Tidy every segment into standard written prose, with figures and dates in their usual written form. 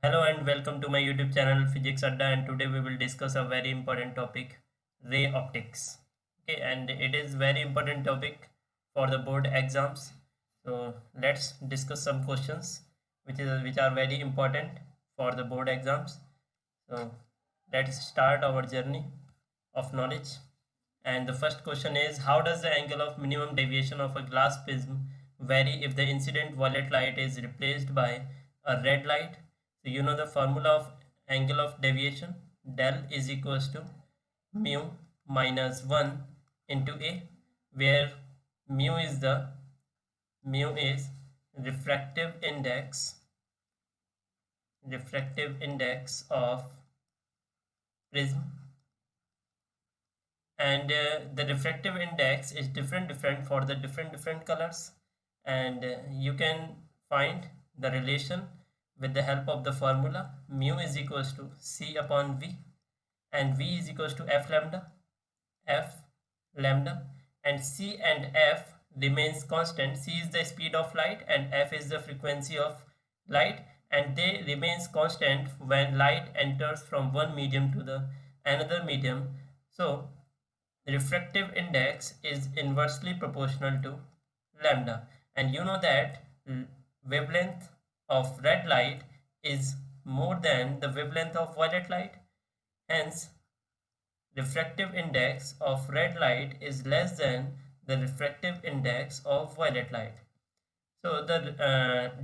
Hello and welcome to my YouTube channel Physics Adda, and today we will discuss a very important topic, ray optics. Okay, and it is very important topic for the board exams. So let's discuss some questions which are very important for the board exams. So let's start our journey of knowledge. And the first question is, how does the angle of minimum deviation of a glass prism vary if the incident violet light is replaced by a red light? So you know the formula of angle of deviation, del is equals to mu minus 1 into a, where mu is the mu is refractive index of prism, and the refractive index is different for the different colors, and you can find the relation with the help of the formula. Mu is equals to c upon v, and v is equals to f lambda, and c and f remains constant. C is the speed of light and f is the frequency of light, and they remains constant when light enters from one medium to the another medium. So the refractive index is inversely proportional to lambda, and you know that wavelength of red light is more than the wavelength of violet light. Hence refractive index of red light is less than the refractive index of violet light. So the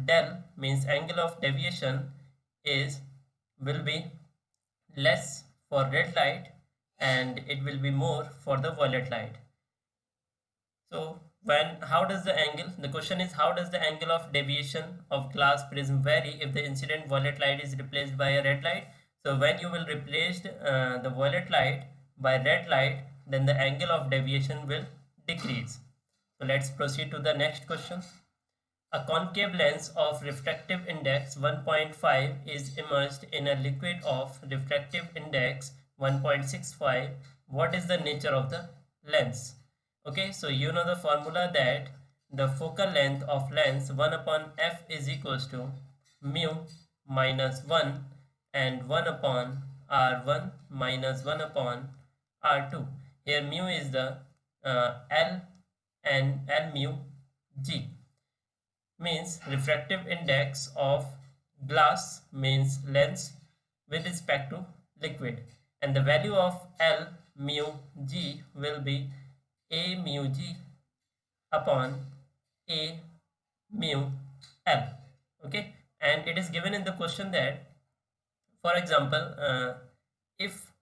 del means angle of deviation is will be less for red light and it will be more for the violet light. So how does the question is, how does the angle of deviation of glass prism vary if the incident violet light is replaced by a red light? So when you will replace the violet light by red light, then the angle of deviation will decrease. So let's proceed to the next question. A concave lens of refractive index 1.5 is immersed in a liquid of refractive index 1.65. What is the nature of the lens? Okay, so you know the formula that the focal length of lens 1 upon f is equals to mu minus 1 and 1 upon r1 minus 1 upon r2. Here mu is the L and L mu G means refractive index of glass means lens with respect to liquid, and the value of L mu G will be A mu G upon A mu L. Okay, and it is given in the question that, for example, if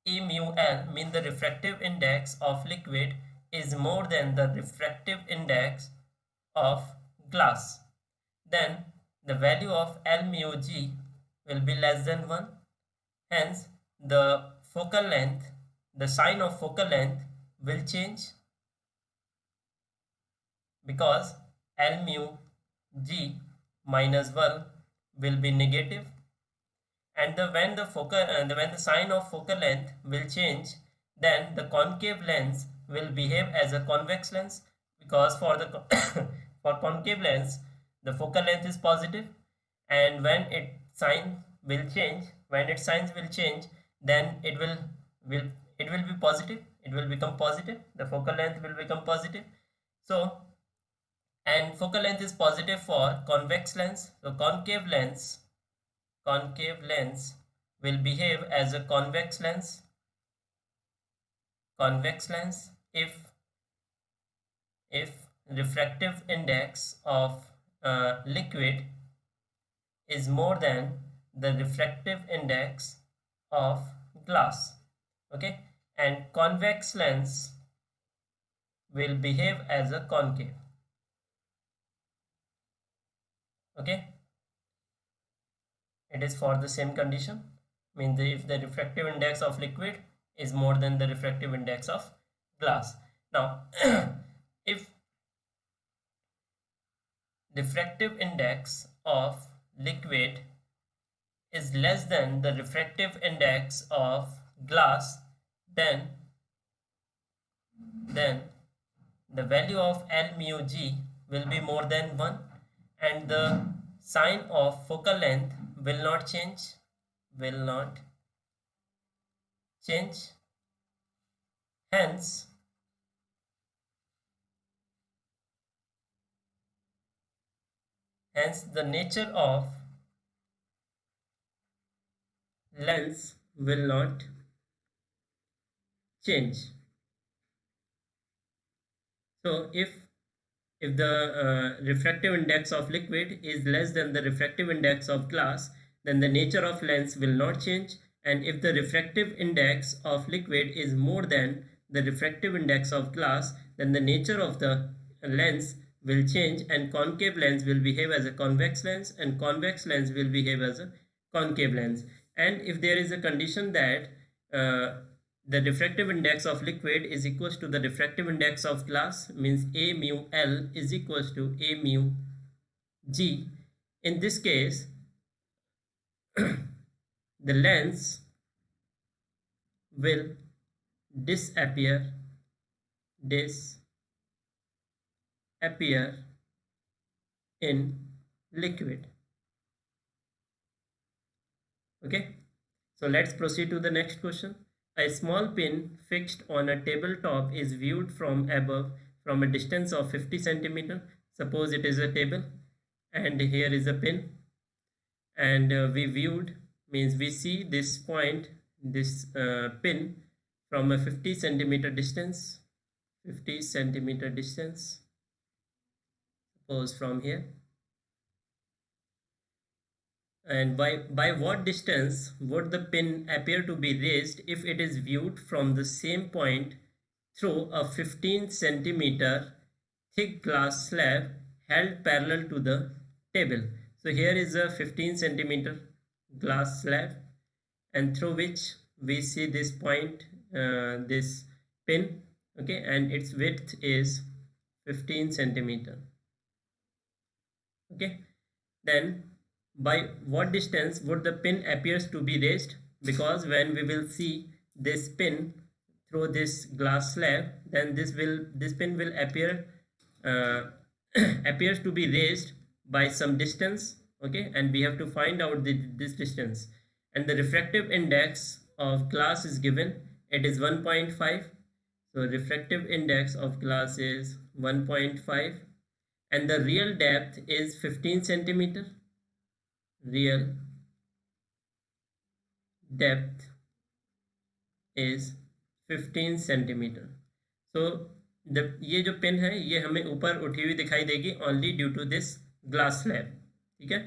A mu L means the refractive index of liquid is more than the refractive index of glass, then the value of L mu G will be less than 1. Hence, the focal length, the sign of focal length will change, because L mu G minus 1 will be negative, and when the sign of focal length will change, then the concave lens will behave as a convex lens, because for the for concave lens the focal length is positive, and when its signs will change, then it will be positive, it will become positive, the focal length will become positive. So, and focal length is positive for convex lens, so concave lens will behave as a convex lens if refractive index of liquid is more than the refractive index of glass. Okay, and convex lens will behave as a concave. Okay, it is for the same condition, means if the refractive index of liquid is more than the refractive index of glass. Now if refractive index of liquid is less than the refractive index of glass, then the value of L mu G will be more than 1, and the sign of focal length will not change, will not change. Hence, the nature of lens will not change. So if the refractive index of liquid is less than the refractive index of glass, then the nature of lens will not change. And if the refractive index of liquid is more than the refractive index of glass, then the nature of the lens will change, and concave lens will behave as a convex lens and convex lens will behave as a concave lens. And if there is a condition that the diffractive index of liquid is equals to the diffractive index of glass, means A mu L is equals to A mu G. In this case, the lens will disappear in liquid. Okay, so let's proceed to the next question. A small pin fixed on a tabletop is viewed from above from a distance of 50 centimeter. Suppose it is a table and here is a pin, and we viewed means we see this point, this pin from a 50 centimeter distance, 50 centimeter distance, suppose from here. And by what distance would the pin appear to be raised if it is viewed from the same point through a 15 centimeter thick glass slab held parallel to the table? So here is a 15 centimeter glass slab, and through which we see this point, this pin, okay, and its width is 15 centimeter. Okay, then by what distance would the pin appears to be raised? Because when we will see this pin through this glass slab, then this pin will appear appears to be raised by some distance. Okay, and we have to find out this distance, and the refractive index of glass is given, it is 1.5. so refractive index of glass is 1.5, and the real depth is 15 centimeter. Real depth is 15 centimeter. So ये जो pin है ये हमें ऊपर उठी हुई दिखाई देगी only due to this glass slab. ठीक है,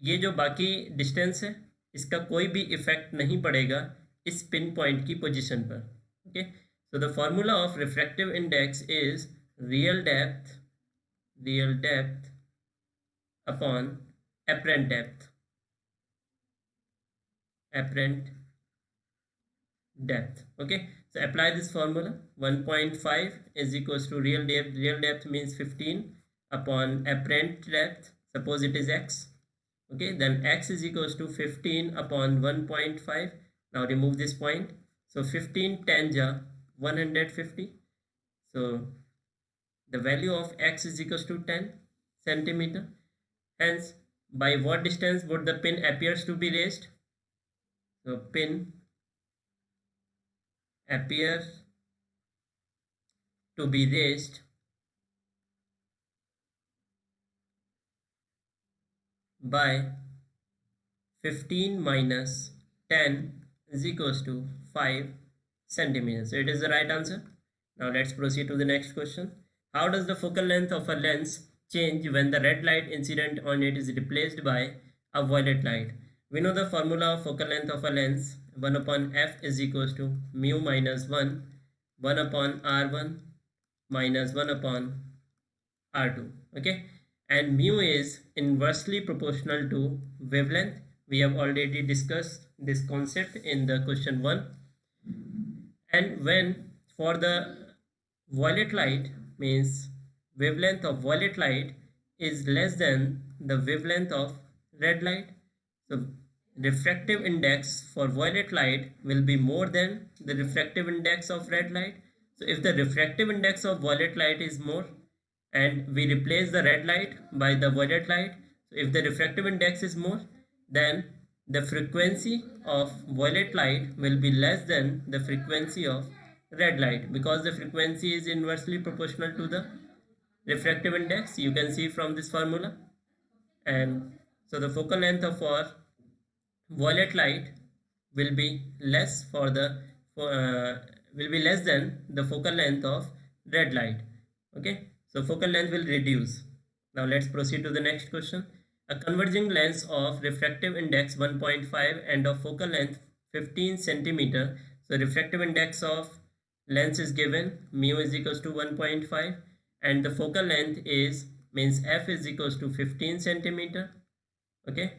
ये जो बाकी डिस्टेंस है इसका कोई भी इफेक्ट नहीं पड़ेगा इस पिन पॉइंट की पोजीशन पर. Okay, so the formula of refractive index is real depth upon apparent depth. Okay, so apply this formula. 1.5 is equals to real depth means 15 upon apparent depth, suppose it is x. Okay, then x is equals to 15 upon 1.5. now remove this point, so 15 10 ja 150, so the value of x is equals to 10 centimeter. Hence, by what distance would the pin appears to be raised? So pin appears to be raised by 15 minus 10 is equals to 5 centimeters. So it is the right answer. Now let's proceed to the next question. How does the focal length of a lens change when the red light incident on it is replaced by a violet light? We know the formula of focal length of a lens. 1 upon f is equals to mu minus 1 upon r1 minus 1 upon r2. Okay, and mu is inversely proportional to wavelength. We have already discussed this concept in the question 1. And when for the violet light means wavelength of violet light is less than the wavelength of red light, so refractive index for violet light will be more than the refractive index of red light. So if the refractive index of violet light is more and we replace the red light by the violet light, so So if the refractive index is more, then the frequency of violet light will be less than the frequency of red light, because the frequency is inversely proportional to the refractive index, you can see from this formula. And so the focal length of our violet light will be less will be less than the focal length of red light. Okay, so focal length will reduce. Now let's proceed to the next question. A converging lens of refractive index 1.5 and of focal length 15 centimeter. So refractive index of lens is given, mu is equals to 1.5, and the focal length is means f is equals to 15 centimeter. Okay,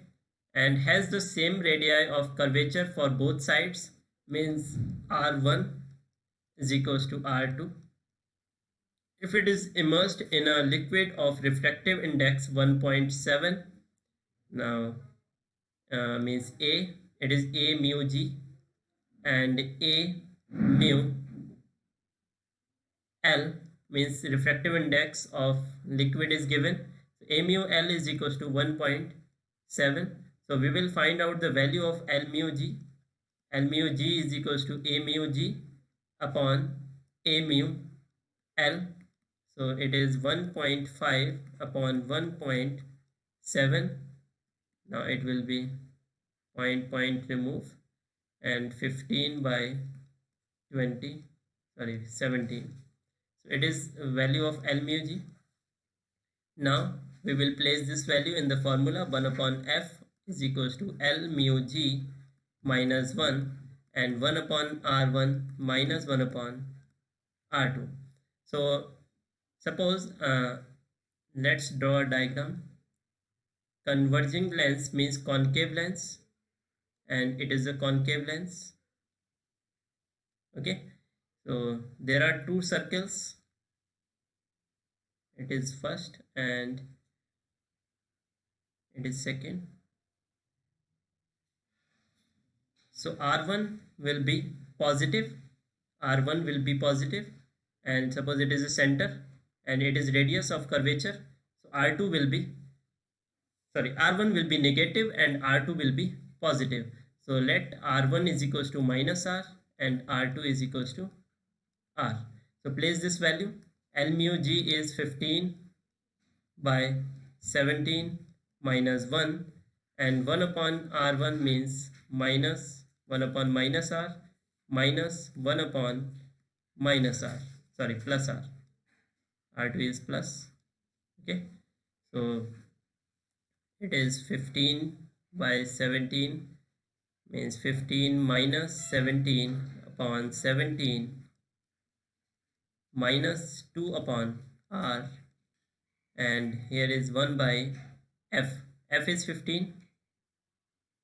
and has the same radii of curvature for both sides, means r1 is equals to r2. If it is immersed in a liquid of refractive index 1.7, now means a, it is a mu g, and a mu l means refractive index of liquid is given. A mu l is equals to 1.7. So we will find out the value of L mu g. L mu g is equals to A mu g upon A mu L. So it is 1.5 upon 1.7. Now it will be point remove, and 15 by 20, sorry 17. So it is a value of L mu g. Now we will place this value in the formula. 1 upon f is equals to L mu g minus 1, and 1 upon r1 minus 1 upon r2. So suppose let's draw a diagram. Converging lens means concave lens, and it is a concave lens. Okay, so there are two circles. It is first and it is second. So R1 will be positive, R1 will be positive, and suppose it is a center and it is radius of curvature. So R2 will be, sorry, R1 will be negative and R2 will be positive. So let R1 is equals to minus R and R2 is equals to R. So place this value. L mu g is 15 by 17 minus 1, and 1 upon R1 means minus 1 upon minus R minus 1 upon minus R, sorry, plus R. R2 is plus. Okay, so it is 15 by 17 means 15 minus 17 upon 17 minus 2 upon R, and here is 1 by f. F is 15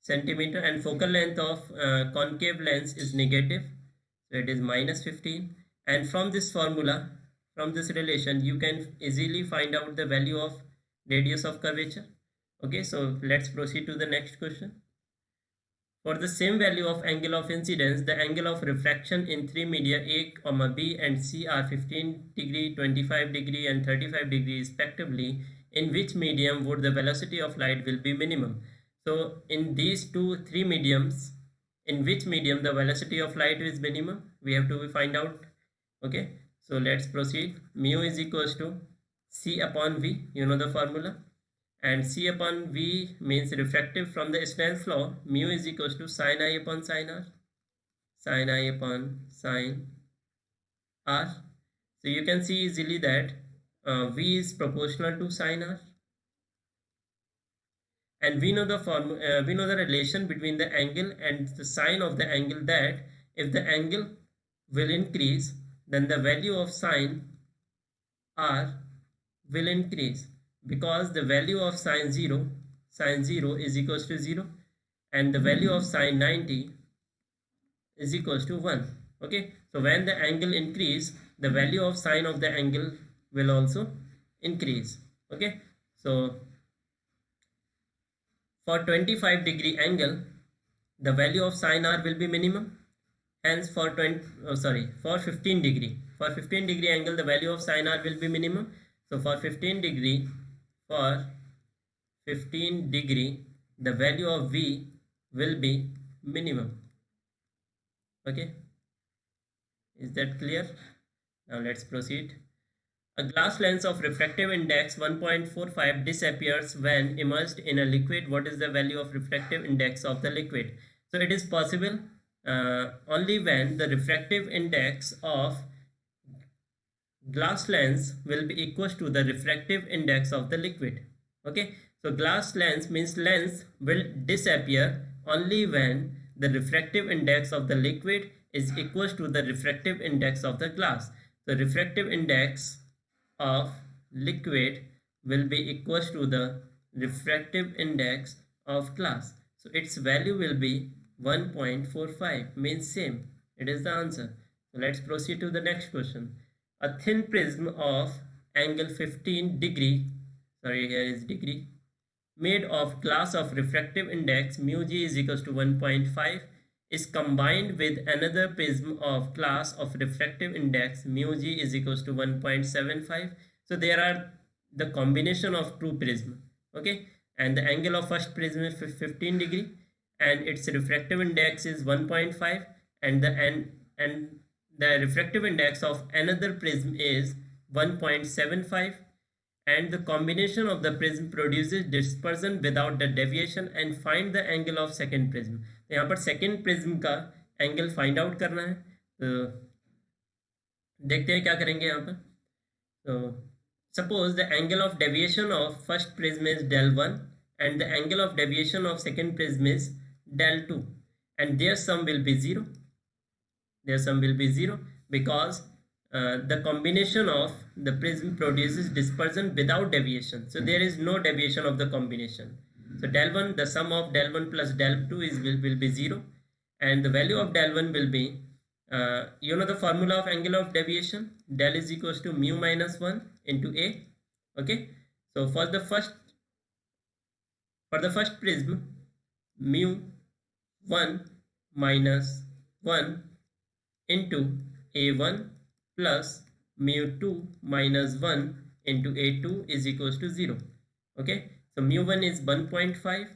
centimeter, and focal length of concave lens is negative, so it is minus 15. And from this formula, from this relation, you can easily find out the value of radius of curvature. Okay, so let's proceed to the next question. For the same value of angle of incidence, the angle of refraction in three media A, B and C are 15 degree, 25 degree and 35 degree respectively. In which medium would the velocity of light will be minimum? So in these three mediums, in which medium the velocity of light is minimum, we have to find out. Okay, so let's proceed. Mu is equals to C upon V, you know the formula, and C upon V means refractive from the Snell's law. Mu is equals to sin I upon sin R, sin I upon sin R. So you can see easily that V is proportional to sin R, and we know the we know the relation between the angle and the sine of the angle, that if the angle will increase, then the value of sine R will increase, because the value of sine 0 is equals to 0, and the value of sine 90 is equals to 1. Okay, so when the angle increase, the value of sine of the angle will also increase. Okay, so for 25 degree angle, the value of sine R will be minimum. Hence for 15 degree angle, the value of sine R will be minimum. So for 15 degree 15 degree, the value of V will be minimum. Okay, is that clear? Now let's proceed. A glass lens of refractive index 1.45 disappears when immersed in a liquid. What is the value of refractive index of the liquid? So it is possible only when the refractive index of glass lens will be equals to the refractive index of the liquid. Okay, so glass lens means lens will disappear only when the refractive index of the liquid is equals to the refractive index of the glass. The refractive index of liquid will be equals to the refractive index of glass. So its value will be 1.45, means same. It is the answer. So let's proceed to the next question. A thin prism of angle 15 degree, sorry, here is degree, made of glass of refractive index mu g is equals to 1.5 is combined with another prism of glass of refractive index mu g is equals to 1.75. So there are the combination of two prism. Okay, and the angle of first prism is 15 degree and its refractive index is 1.5, and the refractive index of another prism is 1.75, and the combination of the prism produces dispersion without the deviation, and find the angle of second prism. तो यहाँ पर second prism का angle find out करना है. तो देखते हैं क्या करेंगे यहाँ पर. So suppose the angle of deviation of first prism is del 1 and the angle of deviation of second prism is del 2, and their sum will be 0. Their sum will be 0 because the combination of the prism produces dispersion without deviation. So there is no deviation of the combination. So del 1, the sum of del 1 plus del 2 will be 0, and the value of del 1 will be, you know the formula of angle of deviation, del is equals to mu minus 1 into a. Okay, so for the first prism, mu 1 minus 1 into a1 plus mu 2 minus 1 into a2 is equals to 0. Okay, so mu 1 is 1.5,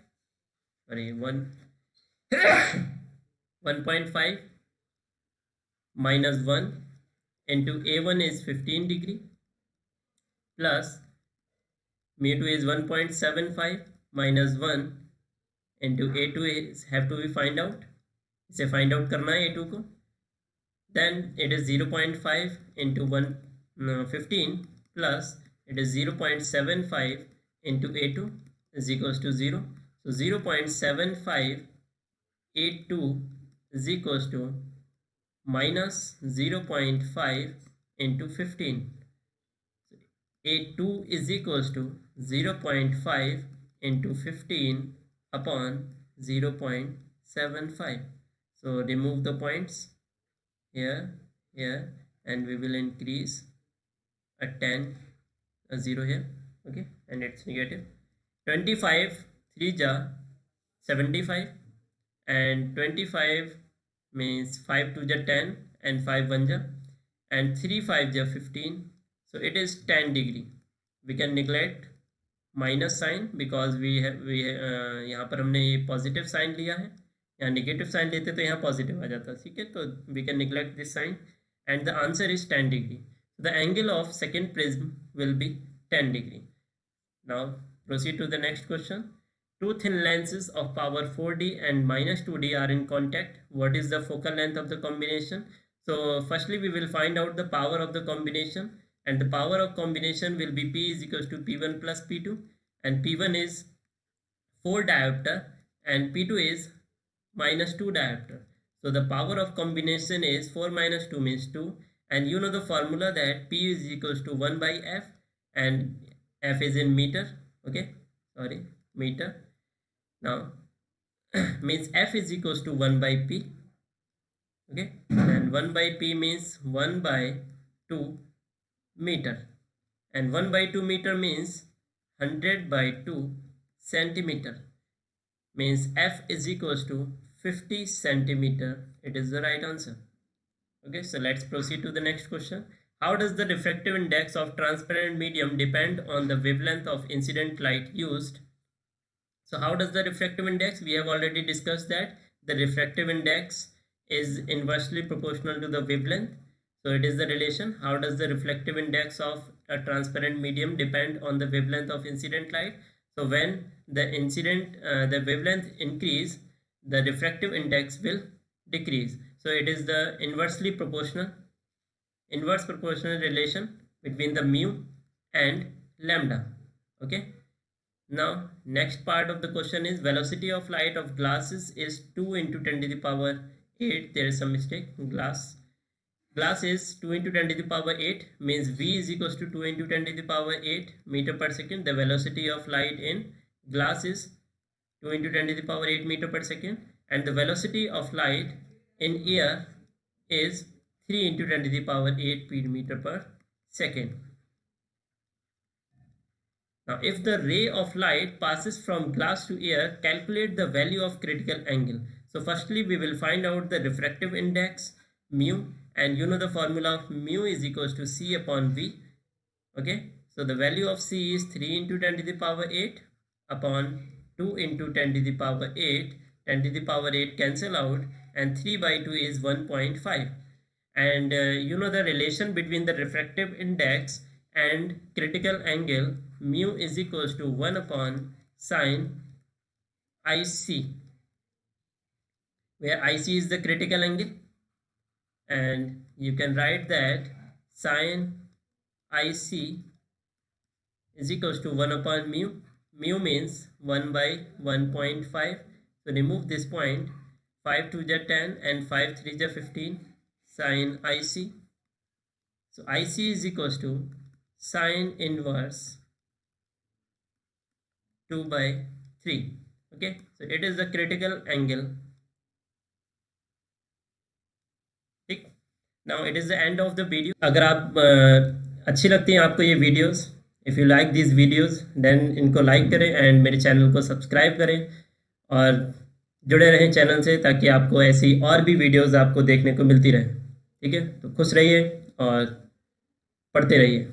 sorry 1.5 minus 1 into a1 is 15 degree plus mu 2 is 1.75 minus 1 into a2 is have to be find out. इसे find out करना है a2 को. Then it is 0.5 into 15 plus it is 0.75 into a2 is equals to 0. So 0.75 a2 is equals to minus 0.5 into 15. A2 is equals to 0.5 into 15 upon 0.75. So remove the points here, here, and we will increase a 10, a 0 here. Okay, and it's negative. 25 3 ja 75, and 25 means 5 2 ja 10 and 5 1 ja, and 3 5 ja 15. So it is 10 degree. We can neglect minus sign because we यहाँ पर हमने ये positive sign लिया है. यहाँ negative sign लेते तो यहाँ पॉजिटिव आ जाता. ठीक है, तो we can neglect this sign and the answer is 10 degree. The angle of second prism will be 10 degree. Now proceed to the next question. Two thin lenses of power 4D and minus 2D are in contact. What is the focal length of the combination? So firstly we will find out the power of the combination, and the power of combination will be P is equals to P1 plus P2, and P1 is 4 diopter and P2 is minus 2 diopter. So the power of combination is 4 minus 2 means 2, and you know the formula that P is equals to 1 by F, and F is in meter. Okay, sorry, meter. Now means F is equals to 1 by P. Okay, and 1 by P means 1 by 2 meter, and 1 by 2 meter means 100 by 2 centimeter, means F is equals to 50 centimeter. It is the right answer. Okay, so let's proceed to the next question. How does the refractive index of transparent medium depend on the wavelength of incident light used? So how does the refractive index? We have already discussed that the refractive index is inversely proportional to the wavelength. So it is the relation. How does the reflective index of a transparent medium depend on the wavelength of incident light? So when the wavelength increase, the refractive index will decrease. So it is the inverse proportional relation between the mu and lambda. Okay. Now next part of the question is velocity of light of glasses is 2 into 10 to the power 8. There is some mistake. Glass is 2 into 10 to the power 8, means V is equals to 2 into 10 to the power 8 meter per second. The velocity of light in glass is 2 into 10 to the power 8 meter per second, and the velocity of light in air is 3 into 10 to the power 8 meter per second. Now, if the ray of light passes from glass to air, calculate the value of critical angle. So firstly, we will find out the refractive index mu, and you know the formula of mu is equals to C upon V. Okay, so the value of C is 3 into 10 to the power 8 upon 2 into 10 to the power 8. 10 to the power 8 cancel out, and 3 by 2 is 1.5. And you know the relation between the refractive index and critical angle, mu is equals to 1 upon sine IC, where IC is the critical angle, and you can write that sine IC is equals to 1 upon mu. Mu means 1 by 1.5. So remove this point. 5 2 is 10 and 5 3 is 15. Sine IC. So IC is equals to sine inverse 2 by 3. Okay, so it is the critical angle. ठीक, now it is the end of the video. अगर आप अच्छी लगती हैं आपको ये videos, if you like this videos then इनको like करें एंड मेरे चैनल को सब्सक्राइब करें और जुड़े रहें चैनल से, ताकि आपको ऐसी और भी वीडियोस आपको देखने को मिलती रहे। ठीक है, तो खुश रहिए और पढ़ते रहिए।